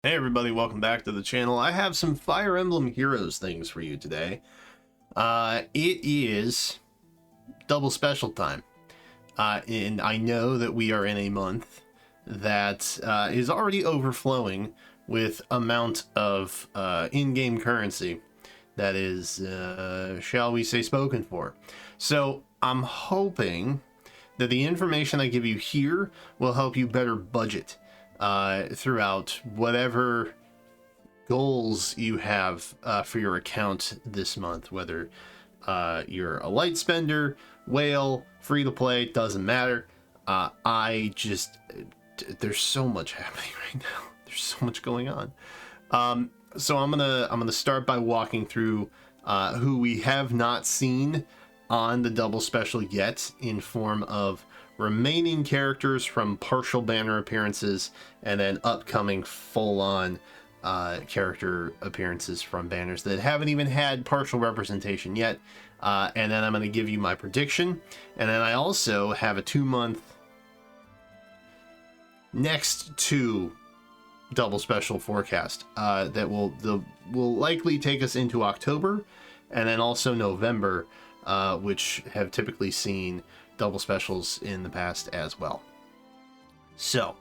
Hey everybody, welcome back to the channel. I have some Fire Emblem Heroes things for you today. It is double special time. And I know that we are in a month that is already overflowing with amount of in-game currency that is, shall we say, spoken for. So I'm hoping that the information I give you here will help you better budget throughout whatever goals you have for your account this month, whether you're a light spender, whale, free to play, doesn't matter. There's so much happening right now. There's so much going on. So I'm gonna start by walking through who we have not seen on the double special yet, in form of remaining characters from partial banner appearances and then upcoming full-on character appearances from banners that haven't even had partial representation yet. And then I'm going to give you my prediction, and then I also have a 2-month next to double special forecast that will likely take us into October, and then also November, which have typically seen double specials in the past as well. So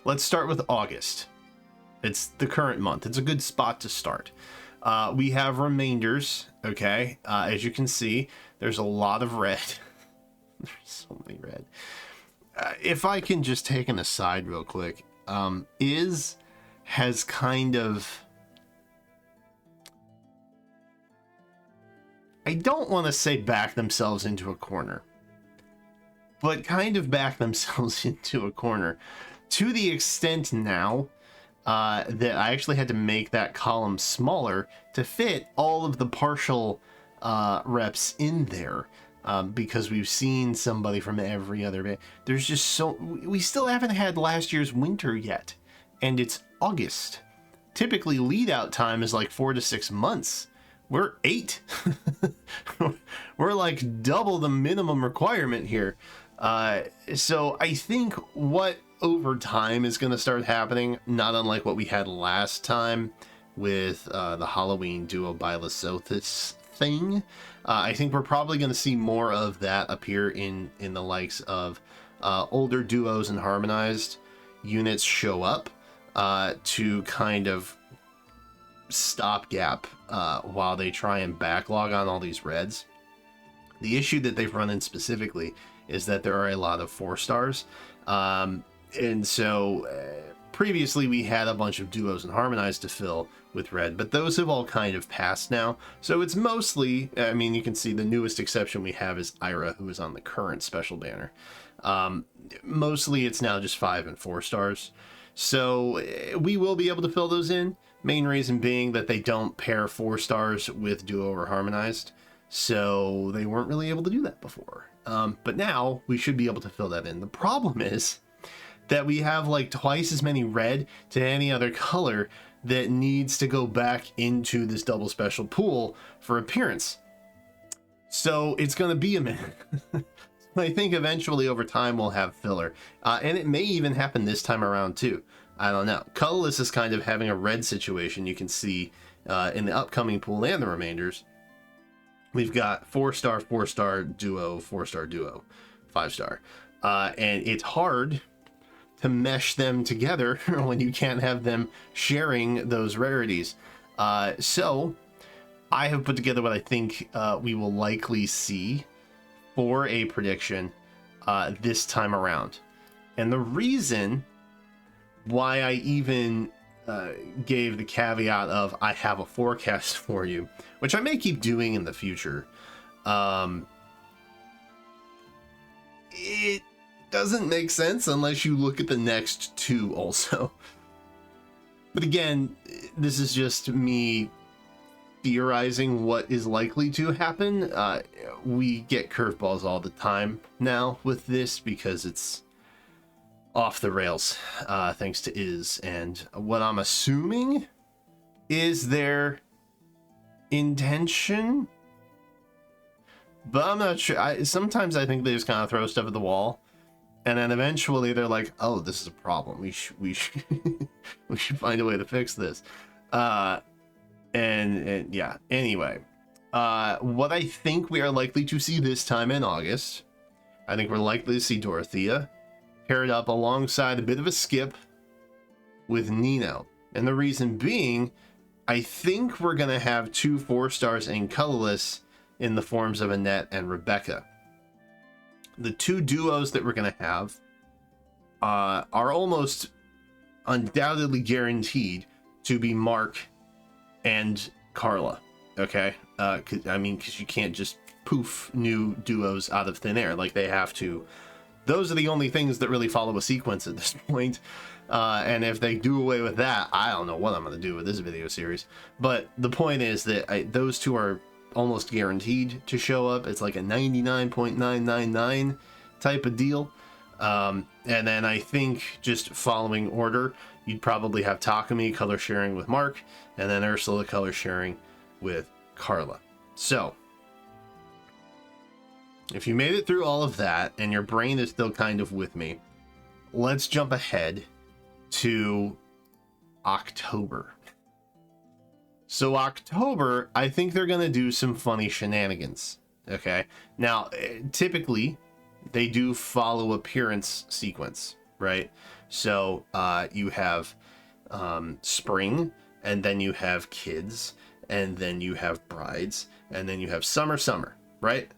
let's start with August. It's the current month. It's a good spot to start. We have remainders. Okay, as you can see, there's a lot of red. There's so many red. If I can just take an aside real quick, has kind of, I don't want to say back themselves into a corner, but kind of back themselves into a corner to the extent now that I actually had to make that column smaller to fit all of the partial reps in there, because we've seen somebody from every other band. There's just so, we still haven't had last year's winter yet, and it's August. Typically lead out time is like 4 to 6 months. We're 8. We're like double the minimum requirement here. So I think what over time is going to start happening, not unlike what we had last time with the Halloween Duo by Lesothis thing, I think we're probably going to see more of that appear in the likes of older duos and harmonized units show up to kind of stopgap while they try and backlog on all these reds. The issue that they've run in specifically is that there are a lot of 4 stars, and so previously we had a bunch of duos and harmonized to fill with red, but those have all kind of passed now. So it's mostly, I mean, you can see the newest exception we have is Ira, who is on the current special banner. Mostly it's now just 5 and 4 stars. So we will be able to fill those in. Main reason being that they don't pair 4 stars with duo or harmonized, so they weren't really able to do that before. But now we should be able to fill that in. The problem is that we have like twice as many red to any other color that needs to go back into this double special pool for appearance. So it's going to be a minute. I think eventually over time we'll have filler, and it may even happen this time around too. I don't know. Colorless is kind of having a red situation. You can see in the upcoming pool and the remainders, we've got 4-star, 4-star duo, 4-star duo, 5-star, and it's hard to mesh them together when you can't have them sharing those rarities. So I have put together what I think we will likely see for a prediction this time around. And the reason why I even gave the caveat of I have a forecast for you, which I may keep doing in the future, it doesn't make sense unless you look at the next 2 also. But again, this is just me theorizing what is likely to happen. We get curveballs all the time now with this because it's off the rails, thanks to Iz. And what I'm assuming is their intention, but I'm not sure. Sometimes I think they just kind of throw stuff at the wall And then eventually they're like, oh, this is a problem. We should we should find a way to fix this. And yeah, anyway. What I think we are likely to see this time in August, I think we're likely to see Dorothea paired up alongside a bit of a skip with Nino. And the reason being, I think we're going to have 2 4-stars and colorless in the forms of Annette and Rebecca. The 2 duos that we're going to have are almost undoubtedly guaranteed to be Mark and Carla. Okay? Because you can't just poof new duos out of thin air. Like, they have to. Those are the only things that really follow a sequence at this point. And if they do away with that, I don't know what I'm going to do with this video series. But the point is that those 2 are almost guaranteed to show up. It's like a 99.999 type of deal. And then I think, just following order, you'd probably have Takumi color sharing with Mark, and then Ursula color sharing with Carla. So, if you made it through all of that and your brain is still kind of with me, let's jump ahead to October. So October, I think they're going to do some funny shenanigans. Okay. Now, typically, they do follow appearance sequence, right? So you have spring, and then you have kids, and then you have brides, and then you have summer, right?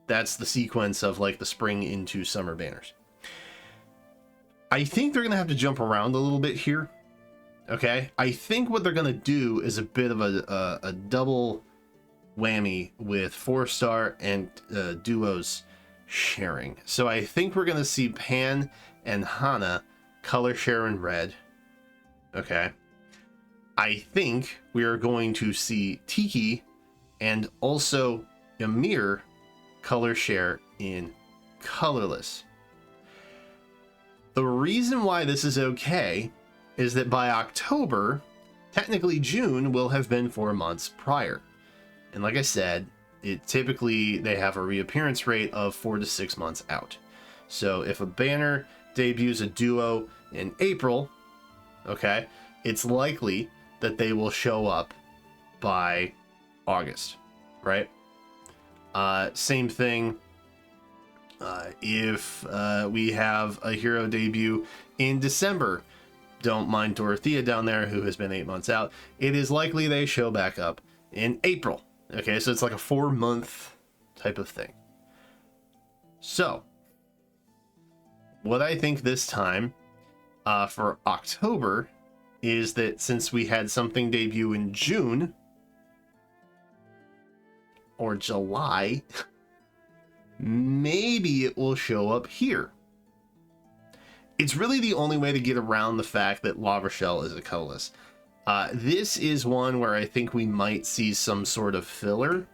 That's the sequence of like the spring into summer banners. I think they're going to have to jump around a little bit here. Okay. I think what they're going to do is a bit of a double whammy with 4-star and duos sharing. So I think we're going to see Pan and Hana color share in red. Okay. I think we are going to see Tiki and also Ymir color share in colorless. The reason why this is okay is that by October, technically June will have been 4 months prior. And like I said, typically they have a reappearance rate of 4 to 6 months out. So if a banner debuts a duo in April, okay, it's likely that they will show up by August, right? Same thing if we have a hero debut in December. Don't mind Dorothea down there, who has been 8 months out. It is likely they show back up in April. Okay, so it's like a 4-month type of thing. So, what I think this time for October is that since we had something debut in June or July, maybe it will show up here. It's really the only way to get around the fact that La Rochelle is a colorless. This is one where I think we might see some sort of filler.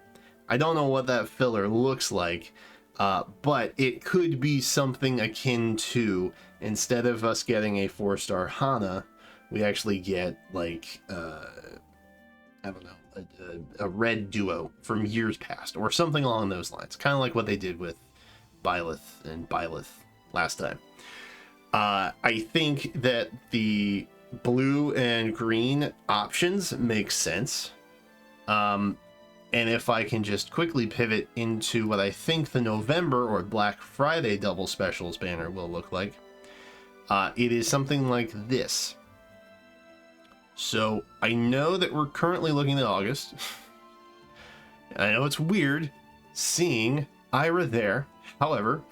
I don't know what that filler looks like, but it could be something akin to, instead of us getting a 4-star Hana, we actually get like, I don't know, a red duo from years past, or something along those lines. Kind of like what they did with Byleth and Byleth last time. I think that the blue and green options make sense. And if I can just quickly pivot into what I think the November or Black Friday double specials banner will look like, it is something like this. So I know that we're currently looking at August. I know it's weird seeing Ira there. However,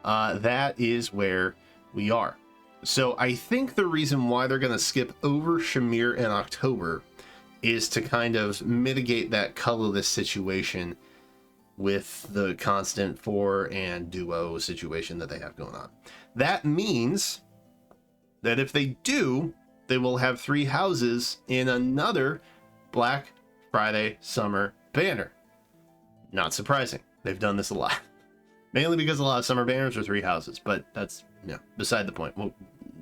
that is where we are. So I think the reason why they're going to skip over Shamir in October is to kind of mitigate that colorless situation with the constant 4 and duo situation that they have going on. That means that if they do, they will have 3 houses in another Black Friday summer banner. Not surprising. They've done this a lot. Mainly because a lot of summer banners are 3 houses, but that's, beside the point. Well,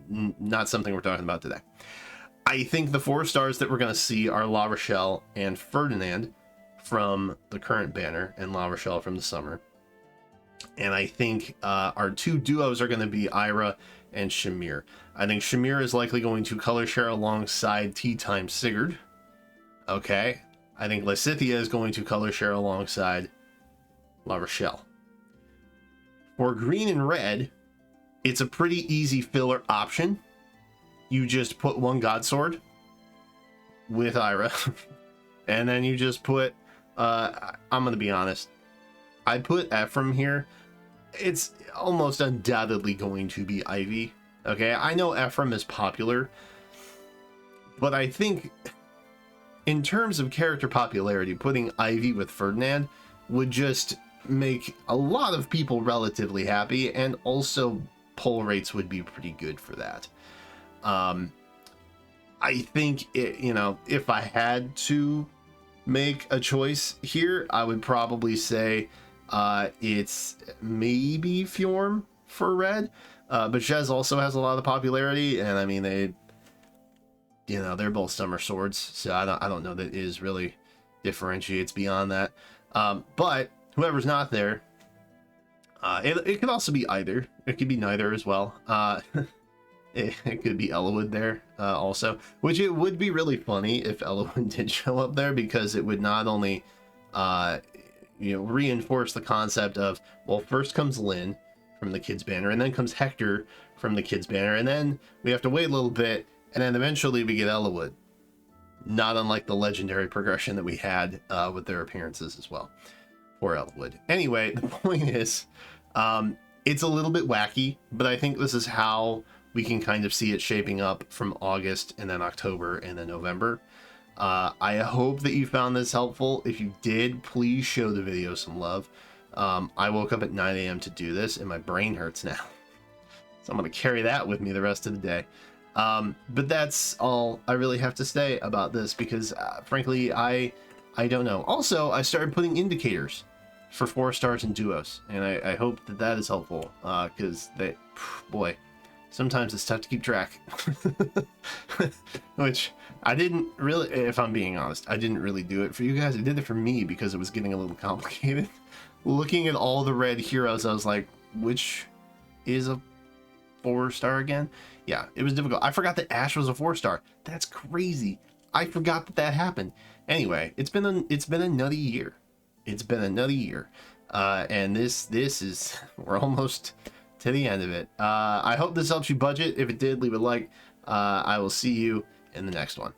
not something we're talking about today. I think the 4-stars that we're going to see are La Rochelle and Ferdinand from the current banner, and La Rochelle from the summer. And I think our two duos are going to be Ira and Shamir. I think Shamir is likely going to color share alongside Tea Time Sigurd. Okay. I think Lysithea is going to color share alongside La Rochelle. For green and red, it's a pretty easy filler option. You just put one God Sword with Ira, and then you just put, I'm going to be honest, I put Ephraim here. It's almost undoubtedly going to be Ivy. Okay, I know Ephraim is popular, but I think in terms of character popularity, putting Ivy with Ferdinand would just make a lot of people relatively happy, and also poll rates would be pretty good for that. I think if I had to make a choice here, I would probably say it's maybe Fjorm for red, but Jez also has a lot of popularity, and I mean they're both summer swords, so I don't know that it is really differentiates beyond that. But whoever's not there, it could also be either. It could be neither as well. It could be Elwood there also, which it would be really funny if Elwood did show up there, because it would not only reinforce the concept of, well, first comes Lynn from the kids banner, and then comes Hector from the kids banner, and then we have to wait a little bit, and then eventually we get Elwood, not unlike the legendary progression that we had with their appearances as well for Elwood. Anyway, the point is, it's a little bit wacky, but I think this is how we can kind of see it shaping up from August, and then October, and then November. I hope that you found this helpful. If you did, please show the video some love. I woke up at 9 a.m. to do this, and my brain hurts now. So I'm going to carry that with me the rest of the day. But that's all I really have to say about this, because frankly, I don't know. Also, I started putting indicators for 4 stars and duos, and I hope that is helpful, because boy, sometimes it's tough to keep track. Which I didn't really, if I'm being honest, I didn't really do it for you guys. I did it for me because it was getting a little complicated. Looking at all the red heroes, I was like, which is a 4-star again? Yeah, it was difficult. I forgot that Ash was a 4-star. That's crazy. I forgot that happened. Anyway, it's been a nutty year. It's been a nutty year. And this is, we're almost to the end of it. I hope this helps you budget. If it did, leave a like. I will see you in the next one.